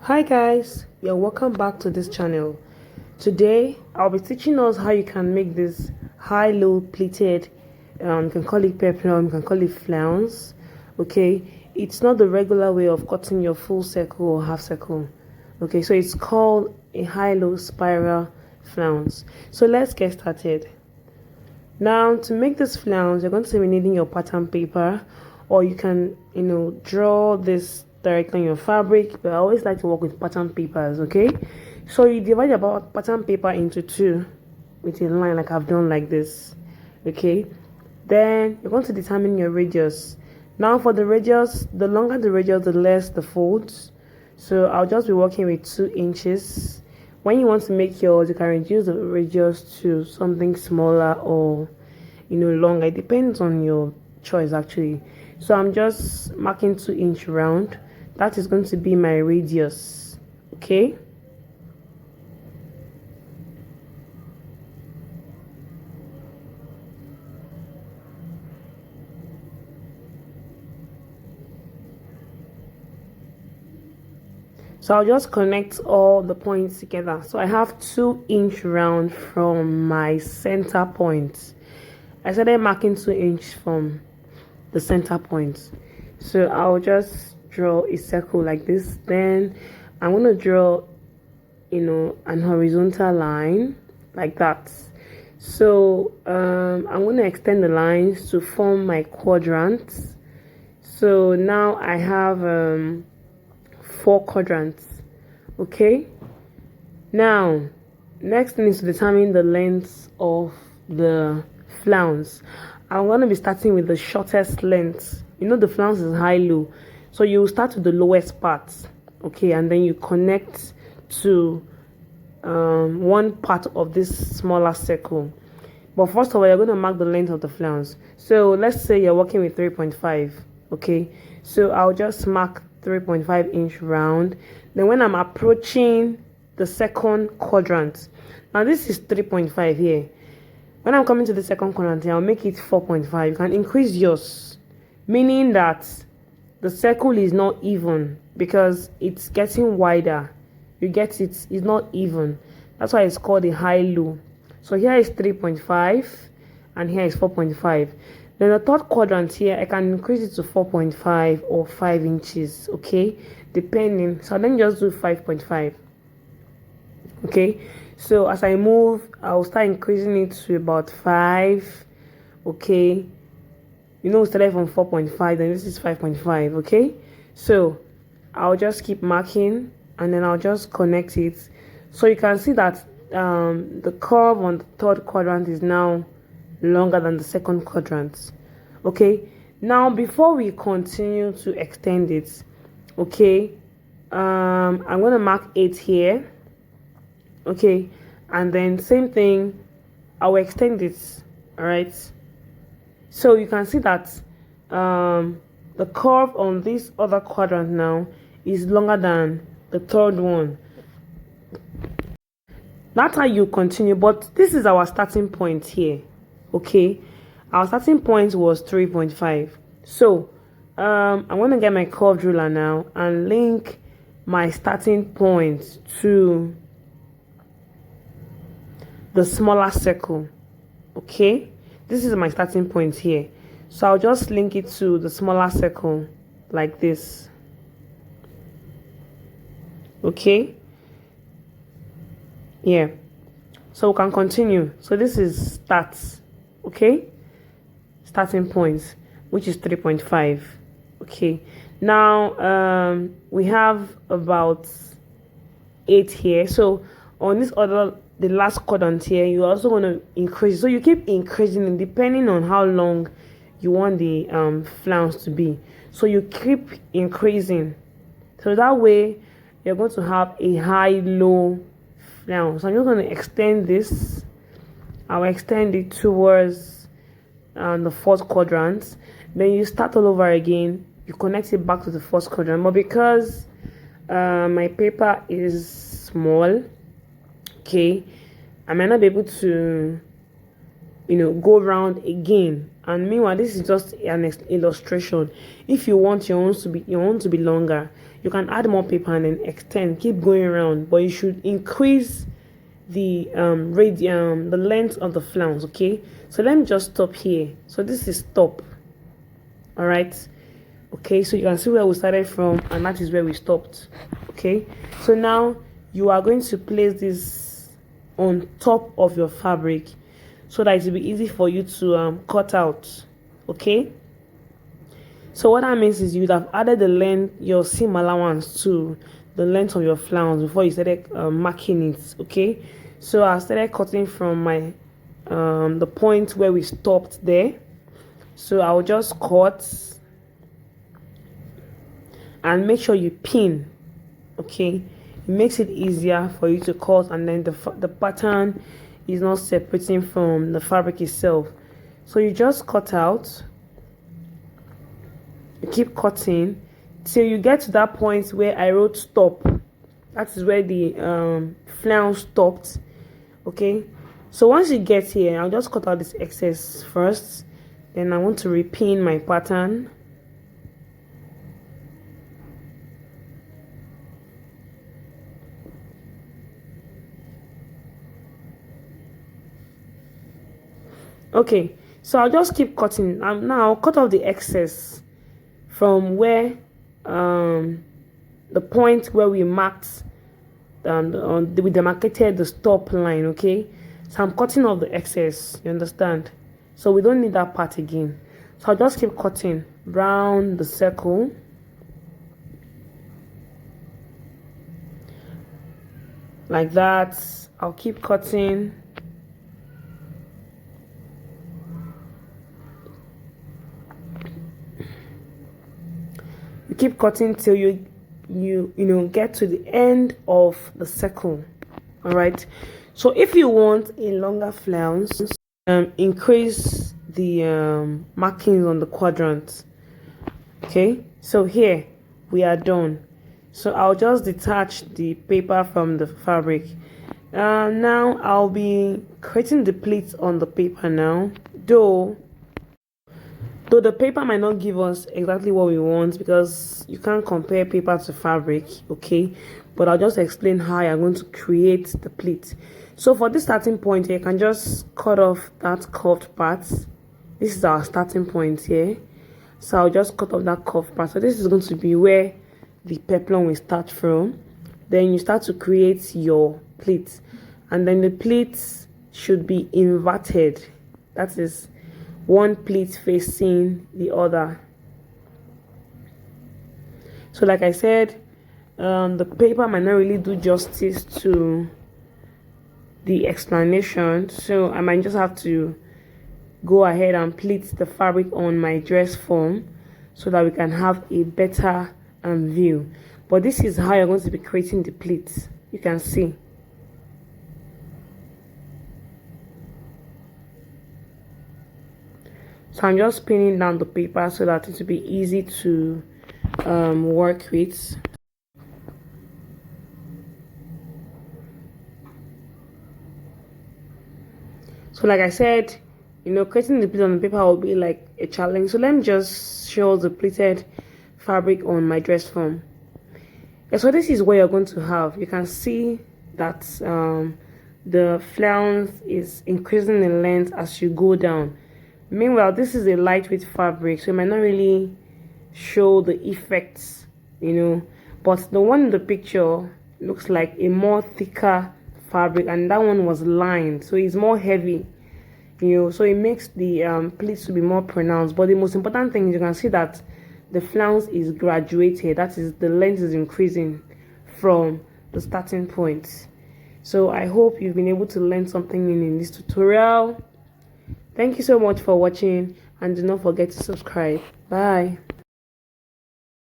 Hi guys, you're welcome back to this channel. Today I'll be teaching us how you can make this high-low pleated, you can call it peplum, you can call it flounce. Okay, it's not the regular way of cutting your full circle or half circle. Okay, so it's called a high-low spiral flounce. So let's get started. Now to make this flounce, you're going to be needing your pattern paper, or you can draw this directly on your fabric, but I always like to work with pattern papers. Okay, so you divide your pattern paper into two with a line like I've done like this. Okay, then you're going to determine your radius. Now for the radius, the longer the radius, the less the folds. So I'll just be working with 2 inches. When you want to make yours, you can reduce the radius to something smaller or longer. It depends on your choice actually. So I'm just marking 2-inch round. That is going to be my radius. Okay, so I'll just connect all the points together. So I have 2-inch round from my center point. I started marking 2-inch from the center point. So I'll just draw a circle like this. Then I'm going to draw an horizontal line like that. So I'm going to extend the lines to form my quadrants. So now I have 4 quadrants. Okay, now next thing is to determine the length of the flounce. I'm going to be starting with the shortest length. The flounce is high-low, so you start with the lowest part. Okay, and then you connect to one part of this smaller circle. But first of all, you're going to mark the length of the flounce. So let's say you're working with 3.5. Okay, so I'll just mark 3.5-inch round. Then when I'm approaching the second quadrant, now this is 3.5 here. When I'm coming to the second quadrant here, I'll make it 4.5. You can increase yours, meaning that the circle is not even because it's getting wider. You get it? It's not even. That's why it's called a high-low. So here is 3.5 and here is 4.5. Then the third quadrant here, I can increase it to 4.5 or 5 inches. Okay, depending. So then just do 5.5. Okay, so as I move, I'll start increasing it to about 5. Okay, started from 4.5, then this is 5.5. Okay, so I'll just keep marking and then I'll just connect it. So you can see that the curve on the third quadrant is now longer than the second quadrant. Okay, now before we continue to extend it, okay, I'm going to mark 8 here. Okay, and then same thing, I'll extend it. All right, so you can see that the curve on this other quadrant now is longer than the third one. That's how you continue, but this is our starting point here. Okay, our starting point was 3.5. So I'm going to get my curved ruler now and link my starting point to the smaller circle. Okay, this is my starting point here, so I'll just link it to the smaller circle like this. Okay, yeah, so we can continue. So this is starts. Okay, starting point, which is 3.5. okay, now we have about 8 here. So on this the last quadrant here, you're also going to increase. So you keep increasing it depending on how long you want the flounce to be. So you keep increasing, so that way you're going to have a high-low flounce. So I'm just going to extend this. I'll extend it towards the fourth quadrant. Then you start all over again. You connect it back to the first quadrant. But because my paper is small, okay, I might not be able to go around again And meanwhile, this is just an illustration. If you want your own to be longer, you can add more paper and then extend, keep going around, but you should increase the the length of the flounce. Okay, so let me just stop here. So this is stop. All right. Okay, so you can see where we started from, and that is where we stopped. Okay, so now you are going to place this on top of your fabric so that it will be easy for you to cut out. Okay, so what that means is you'd have added the length, your seam allowance, to the length of your flounce before you started marking it. Okay, so I started cutting from my the point where we stopped there. So I'll just cut and make sure you pin. Okay, it makes it easier for you to cut, and then the pattern is not separating from the fabric itself. So you just cut out, you keep cutting till you get to that point where I wrote stop. That is where the flounce stopped. Okay, so once you get here, I'll just cut out this excess first, then I want to repin my pattern. Okay, so I'll just keep cutting. Now I'll cut off the excess from where the point where we marked we demarcated the stop line. Okay, so I'm cutting off the excess, you understand? So we don't need that part again. So I'll just keep cutting round the circle. Like that. I'll keep cutting. You keep cutting till you get to the end of the circle. All right, so if you want a longer flounce, increase the markings on the quadrant. Okay, so here we are done. So I'll just detach the paper from the fabric. Now I'll be creating the pleats on the paper now, though the paper might not give us exactly what we want, because you can't compare paper to fabric. Okay, but I'll just explain how you're going to create the pleat. So for this starting point here, you can just cut off that curved part. This is our starting point here, so I'll just cut off that curved part. So this is going to be where the peplum will start from. Then you start to create your pleat, and then the pleats should be inverted. That is one pleat facing the other. So like I said, the paper might not really do justice to the explanation, so I might just have to go ahead and pleat the fabric on my dress form so that we can have a better view. But this is how you're going to be creating the pleats. You can see. So I'm just pinning down the paper so that it will be easy to work with. So like I said, creating the pleat on the paper will be like a challenge. So let me just show the pleated fabric on my dress form. Yeah, so this is what you're going to have. You can see that the flounce is increasing in length as you go down. Meanwhile, this is a lightweight fabric, so it might not really show the effects, but the one in the picture looks like a more thicker fabric, and that one was lined, so it's more heavy, so it makes the pleats to be more pronounced. But the most important thing is you can see that the flounce is graduated. That is, the length is increasing from the starting point. So I hope you've been able to learn something in this tutorial. Thank you so much for watching, and do not forget to subscribe. Bye.